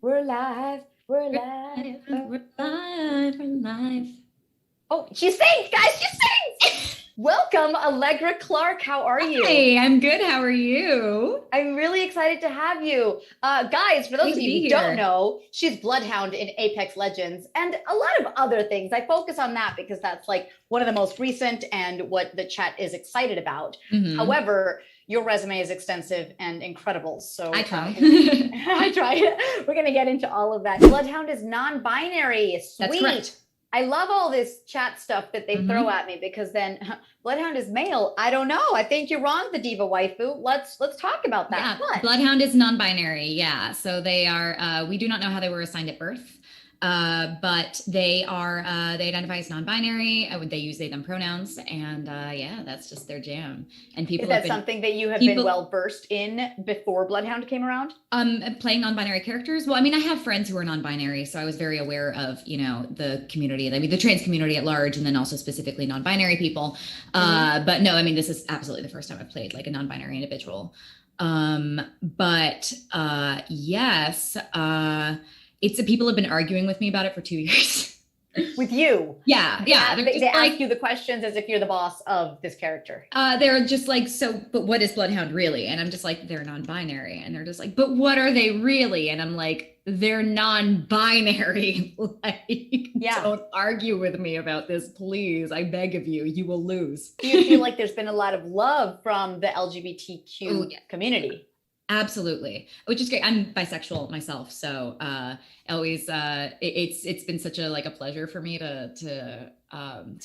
We're live. We're live. We're live. Oh, she sings, guys. She sings. Welcome, Allegra Clark. How are you? Hey, I'm good. How are you? I'm really excited to have you. Guys, for those of you who don't know, she's Bloodhound in Apex Legends and a lot of other things. I focus on that because that's like one of the most recent and what the chat is excited about. Mm-hmm. However, your resume is extensive and incredible. So I try. I try. We're going to get into all of that. Bloodhound is non-binary. Sweet. That's correct. I love all this chat stuff that they throw at me because then Bloodhound is male. I don't know. I think you're wrong, the diva waifu. Let's talk about that. Yeah, Bloodhound is non-binary. Yeah, so they are. We do not know how they were assigned at birth, but they are. They identify as non-binary. They use they/them pronouns, and yeah, that's just their jam. And people. Is that something that you have been well versed in before Bloodhound came around? Playing non-binary characters. Well, I mean, I have friends who are non-binary, so I was very aware of the community. I mean, the trans community at large, and then also specifically non-binary people. But no, I mean, this is absolutely the first time I've played like a non-binary individual. But yes, it's people have been arguing with me about it for 2 years. With you? Yeah. They ask you the questions as if you're the boss of this character. They're just like, so, but what is Bloodhound really? And I'm just like, they're non-binary. And they're just like, but what are they really? And I'm like, they're non-binary. Don't argue with me about this, please. I beg of you. You will lose. Do you feel like there's been a lot of love from the LGBTQ community? Absolutely, which is great. I'm bisexual myself, so always it's been such a pleasure for me to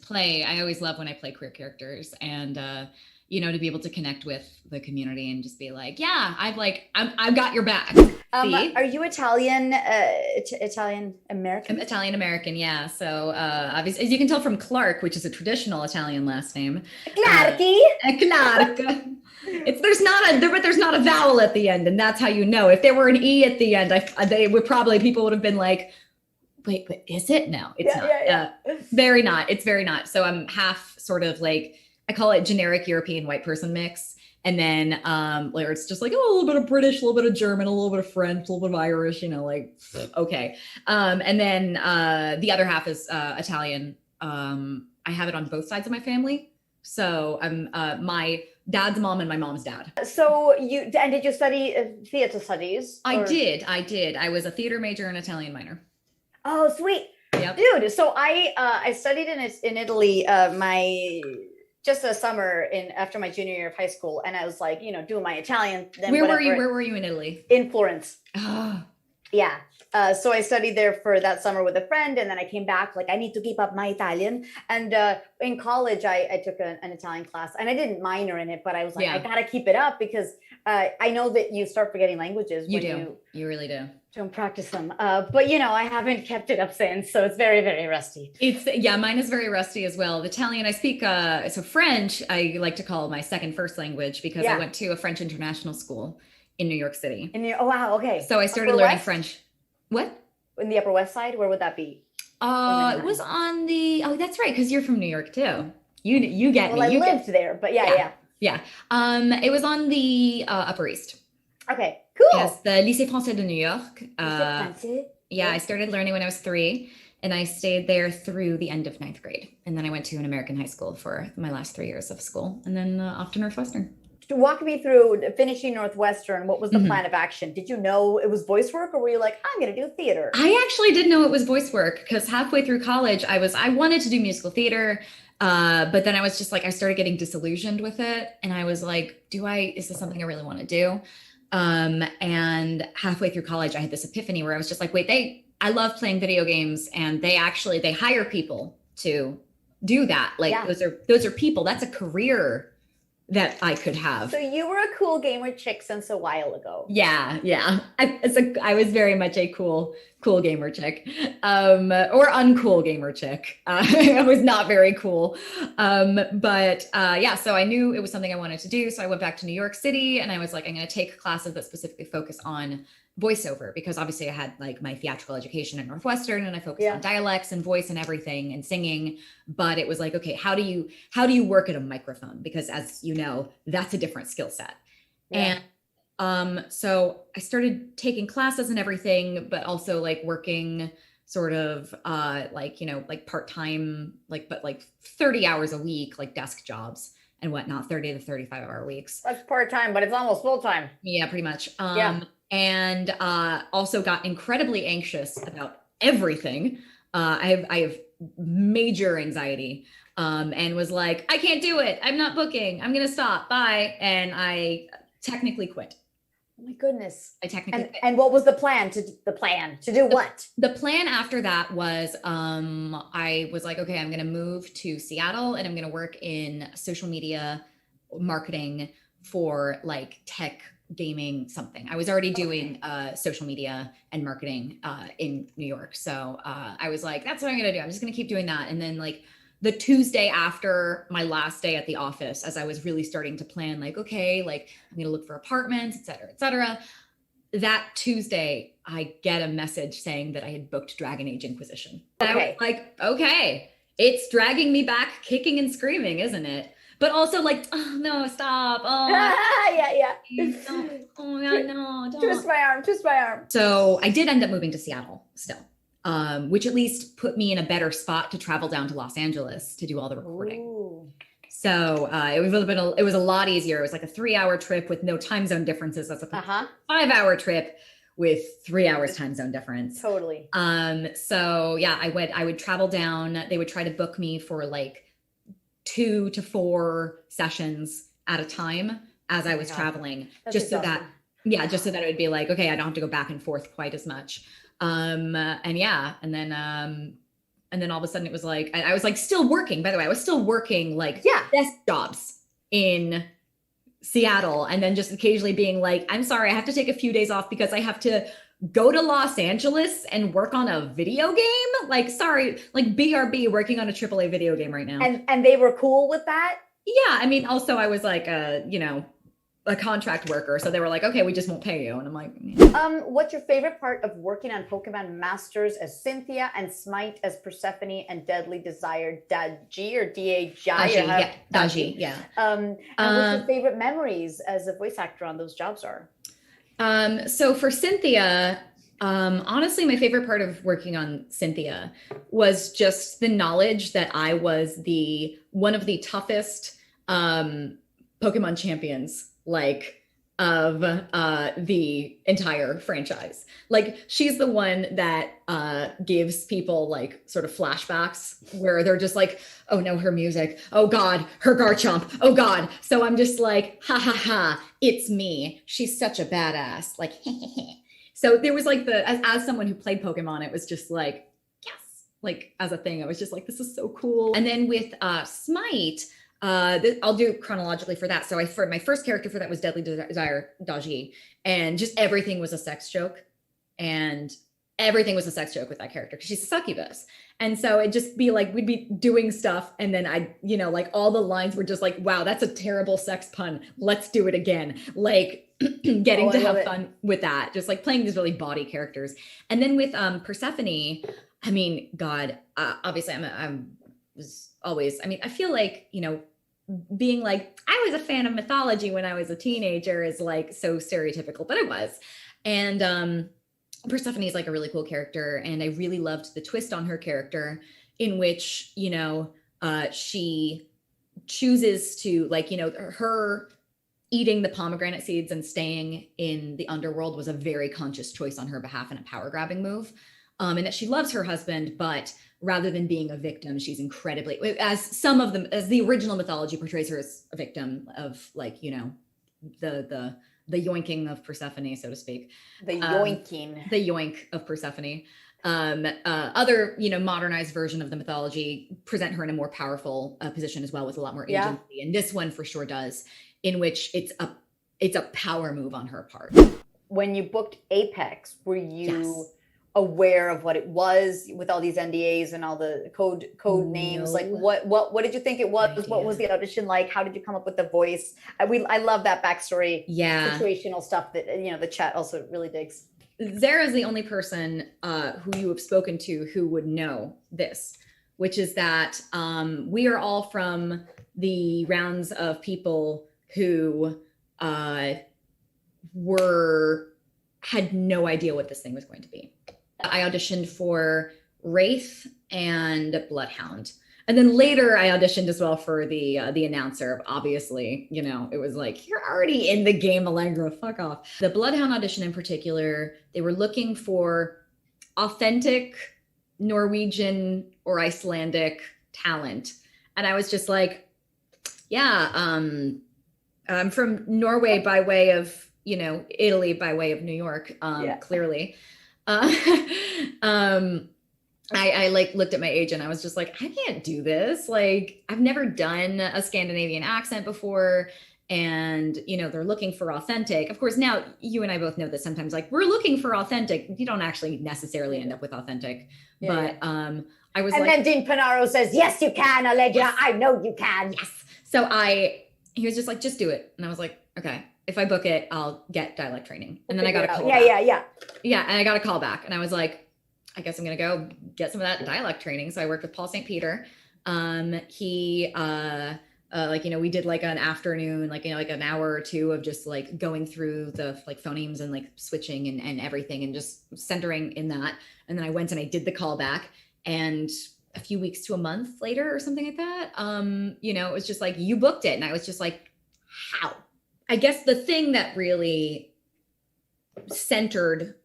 play. I always love when I play queer characters, and to be able to connect with the community and just be like, yeah, I've got your back. Are you Italian? Italian American? I'm Italian American, yeah. So obviously, as you can tell from Clark, which is a traditional Italian last name, Clarky. Clark. There's not a vowel at the end, and that's how you know. If there were an E at the end, people would have been like, wait, but is it? No, it's not. Yeah. Very not. It's very not. So I'm half sort of like, I call it generic European white person mix. And then where it's just like, a little bit of British, a little bit of German, a little bit of French, a little bit of Irish, okay. And then the other half is Italian. I have it on both sides of my family. So I'm my dad's mom and my mom's dad. So did you study theater studies? I did. I was a theater major and Italian minor. Oh, sweet. Yep. Dude. So I studied in Italy, just a summer after my junior year of high school. And I was like, doing my Italian. Then Where were you in Italy? In Florence. Oh. Yeah. So I studied there for that summer with a friend, and then I came back like I need to keep up my Italian. And in college, I took an Italian class, and I didn't minor in it, but I was like, I gotta keep it up because I know that you start forgetting languages. You really do. Don't practice them. But I haven't kept it up since, so it's very, very rusty. Mine is very rusty as well. The Italian I speak, so French, I like to call my first language because I went to a French international school in New York City. Oh wow, okay. So I started learning French. What? In the Upper West Side? Where would that be? It was on the, that's right, because you're from New York too. You get me. Well, I lived there, but yeah. It was on the Upper East. Okay, cool. Yes, the Lycée Français de New York. I started learning when I was 3, and I stayed there through the end of 9th grade. And then I went to an American high school for my last 3 years of school, and then off to Northwestern. Walk me through finishing Northwestern. What was the plan of action? Did you know it was voice work, or were you like, I'm going to do theater? I actually did know it was voice work because halfway through college, I wanted to do musical theater. But then I was just like, I started getting disillusioned with it. And I was like, is this something I really want to do? And halfway through college, I had this epiphany where I was just like, wait, I love playing video games, and they hire people to do that. Like those are people, that's a career that I could have. So you were a cool gamer chick since a while ago. Yeah. I was very much a cool gamer chick, or uncool gamer chick. I was not very cool. So I knew it was something I wanted to do. So I went back to New York City, and I was like, I'm going to take classes that specifically focus on voiceover, because obviously I had like my theatrical education at Northwestern, and I focused on dialects and voice and everything and singing. But it was like, okay, how do you work at a microphone? Because as you know, that's a different skill set. And So I started taking classes and everything, but also like working sort of like, you know, like part-time, like, but like 30 hours a week, like desk jobs and whatnot, 30 to 35-hour weeks. That's part-time, but it's almost full-time. Yeah, pretty much. Yeah. And also got incredibly anxious about everything. I have major anxiety, and was like, I can't do it. I'm not booking. I'm gonna stop. Bye. And I technically quit. Oh my goodness. I technically quit. And what was the plan to do what? The plan after that was I was like, okay, I'm gonna move to Seattle and I'm gonna work in social media marketing for like tech gaming something. I was already doing social media and marketing in New York. So I was like, that's what I'm going to do. I'm just going to keep doing that. And then like the Tuesday after my last day at the office, as I was really starting to plan, like, okay, like I'm going to look for apartments, et cetera, et cetera. That Tuesday, I get a message saying that I had booked Dragon Age Inquisition. Okay. I was like, okay, it's dragging me back kicking and screaming, isn't it? But also like, oh no, stop. Oh yeah. Oh God, no, don't. Twist my arm. So I did end up moving to Seattle still, which at least put me in a better spot to travel down to Los Angeles to do all the recording. Ooh. So it was a lot easier. It was like a 3-hour trip with no time zone differences. That's a 5-hour trip with 3 hours time zone difference. Totally. So yeah, I would travel down. They would try to book me for like 2 to 4 sessions at a time as I was traveling, just so that it would be like, okay, I don't have to go back and forth quite as much. And then all of a sudden it was like, I was like still working, by the way, I was still working like desk jobs in Seattle. And then just occasionally being like, I'm sorry, I have to take a few days off because I have to go to Los Angeles and work on a video game. Like, sorry, like BRB working on a AAA video game right now. And they were cool with that? Yeah. I mean, also I was like, a contract worker. So they were like, okay, we just won't pay you. And I'm like, what's your favorite part of working on Pokemon Masters as Cynthia and Smite as Persephone and Deadly Desire Daji or D-A-J? Daji, yeah. And what's your favorite memories as a voice actor on those jobs are? So for Cynthia, honestly, my favorite part of working on Cynthia was just the knowledge that I was one of the toughest Pokemon champions, like of the entire franchise. Like she's the one that gives people like sort of flashbacks where they're just like, oh no, her music, oh God, her Garchomp, oh God. So I'm just like, ha ha ha, it's me. She's such a badass. Like, so there was like as someone who played Pokemon, it was just like, yes, like as a thing, I was just like, this is so cool. And then with Smite, I'll do chronologically for that. So for my first character for that was Deadly Desire Daji, and just everything was a sex joke, and everything was a sex joke with that character because she's a succubus. And so it'd just be like, we'd be doing stuff. And then like all the lines were just like, wow, that's a terrible sex pun. Let's do it again. Like getting to have fun with that, just like playing these really bawdy characters. And then with Persephone, I mean, God, obviously I feel like, being like, I was a fan of mythology when I was a teenager is like so stereotypical, but I was. And Persephone is like a really cool character. And I really loved the twist on her character in which, she chooses to her eating the pomegranate seeds and staying in the underworld was a very conscious choice on her behalf and a power grabbing move. And that she loves her husband, but rather than being a victim, she's incredibly, as the original mythology portrays her as a victim of the yoinking of Persephone, so to speak. The yoinking. The yoink of Persephone. Other, modernized version of the mythology present her in a more powerful position as well with a lot more agency. Yeah. And this one for sure does, in which it's a power move on her part. When you booked Apex, were you aware of what it was with all these NDAs and all the code names? Like what did you think it was? Idea. What was the audition like? How did you come up with the voice? I love that backstory. Yeah. Situational stuff that, the chat also really digs. Zara is the only person who you have spoken to who would know this, which is that we are all from the rounds of people who had no idea what this thing was going to be. I auditioned for Wraith and Bloodhound. And then later I auditioned as well for the announcer. Obviously, you know, it was like, you're already in the game, Allegra, fuck off. The Bloodhound audition in particular, they were looking for authentic Norwegian or Icelandic talent. And I was just like, yeah, I'm from Norway by way of, you know, Italy by way of New York, clearly. I like looked at my agent. I was just like, I can't do this. Like, I've never done a Scandinavian accent before. And, you know, they're looking for authentic. Of course, now you and I both know that sometimes, like, we're looking for authentic. You don't actually necessarily end up with authentic. But I was and then Dean Panaro says, yes, you can, Allegra. Yes. I know you can. Yes. So he was just like, just do it. And I was like, okay, if I book it, I'll get dialect training. And then I got a call back. Yeah. And I got a call back. And I was like, I guess I'm going to go get some of that dialect training. So I worked with Paul St. Peter. He, like, you know, we did like an afternoon, like, you know, like an hour or two of just like going through the like phonemes and like switching and everything and just centering in that. And then I went and I did the callback, and a few weeks to a month later or something like that, you know, it was just like, you booked it. And I was just like, how? I guess the thing that really centered,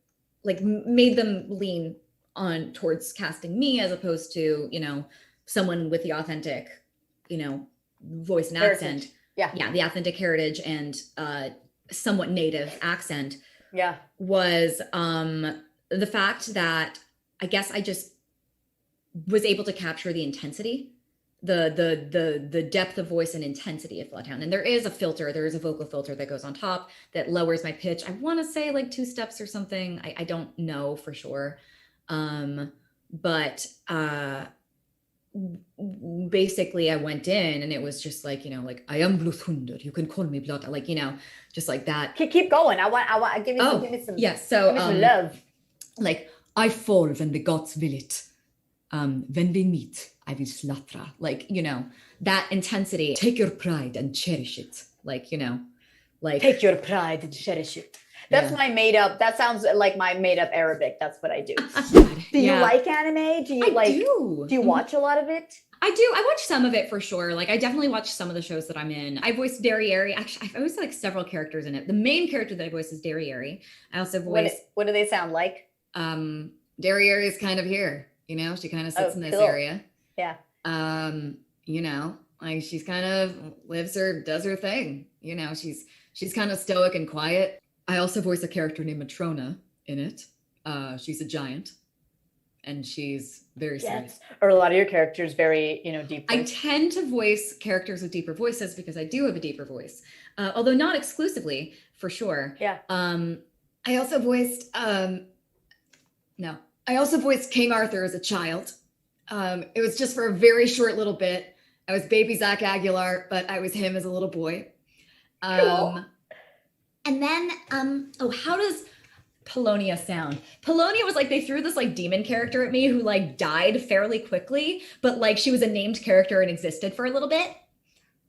like made them lean on towards casting me as opposed to, you know, someone with the authentic, you know, voice and accent. Yeah. The authentic heritage and somewhat native accent. Yeah. Was the fact that I guess I just was able to capture the intensity, the depth of voice and intensity of Bloodhound. And there is a filter, there is a vocal filter that goes on top that lowers my pitch. I want to say like 2 steps or something. I don't know for sure. But basically I went in and it was just like, you know, like, I am Bloodhound, you can call me Blood, like, you know, just like that. Keep going. I want give me some yes. So some love. Like, I fall when the gods will it. When we meet, I will slaughter. Like, you know, that intensity. Take your pride and cherish it. Like, you know, like, take your pride and cherish it. That's my made up. That sounds like my made up Arabic. That's what I do. Do you like anime? Do you do you watch a lot of it? I do. I watch some of it for sure. Like, I definitely watch some of the shows that I'm in. I voiced Derriere. Actually, I've voiced like several characters in it. The main character that I voice is Derriere. I also voice. What do they sound like? Derriere is kind of here. You know, she kind of sits in this area. Yeah. You know, like she's kind of does her thing. You know, she's kind of stoic and quiet. I also voice a character named Matrona in it. She's a giant. And she's very serious. Or a lot of your characters very, you know, deep. I tend to voice characters with deeper voices because I do have a deeper voice, although not exclusively, for sure. Yeah. I also voiced King Arthur as a child. It was just for a very short little bit. I was baby Zach Aguilar, but I was him as a little boy. Cool. And then, how does Polonia sound? Polonia was like, they threw this like demon character at me who like died fairly quickly, but like she was a named character and existed for a little bit.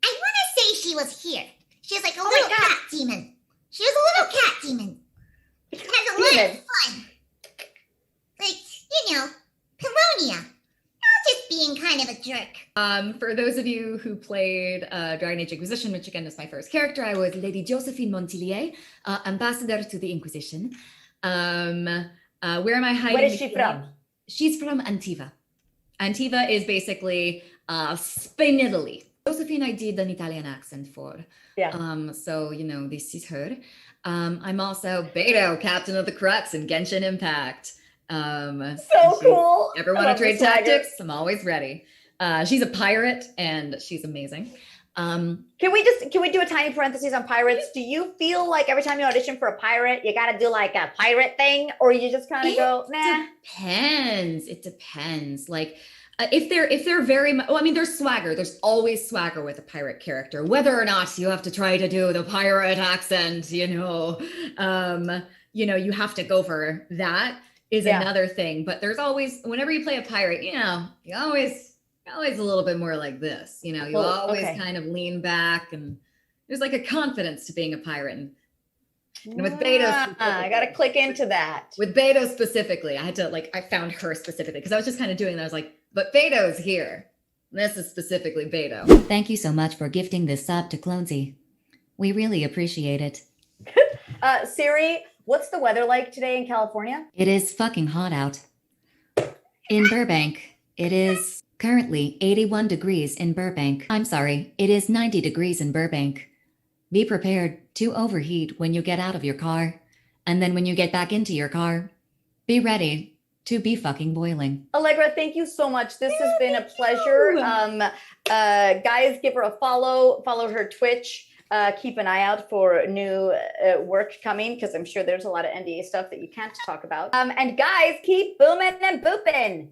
I want to say she was here. She was like a little cat demon. She was a little cat demon. It has a lot of fun. Like, you know, Polonia. Not just being kind of a jerk. For those of you who played Dragon Age Inquisition, which again is my first character, I was Lady Josephine Montillier, ambassador to the Inquisition. Where am I hiding? Where is she from? She's from Antiva. Antiva is basically Spain, Italy. Josephine, I did an Italian accent for. Yeah. So, you know, this is her. I'm also Brito, captain of the Crux in Genshin Impact. So cool. Ever want to trade tactics? I'm always ready. She's a pirate and she's amazing. Can we do a tiny parenthesis on pirates? Do you feel like every time you audition for a pirate, you got to do like a pirate thing, or you just kind of go, nah? It depends. Like if they're very, well, I mean, there's swagger. There's always swagger with a pirate character, whether or not you have to try to do the pirate accent, you know, you have to go for that is another thing. But there's always, whenever you play a pirate, you know, you always a little bit more like this, you know, you always kind of lean back, and there's like a confidence to being a pirate. And And with Beto, I got to click into that. With Beto specifically, I had to I found her specifically because I was just kind of doing that. I was like, but Beto's here. This is specifically Brito. Thank you so much for gifting this sub to Clonesy. We really appreciate it. Siri, what's the weather like today in California? It is fucking hot out. In Burbank, it is currently 81 degrees in Burbank. I'm sorry, it is 90 degrees in Burbank. Be prepared to overheat when you get out of your car. And then when you get back into your car, be ready to be fucking boiling. Allegra, thank you so much. This has been a pleasure. Guys, give her a follow her Twitch. Keep an eye out for new work coming, because I'm sure there's a lot of NDA stuff that you can't talk about. And guys, keep booming and booping.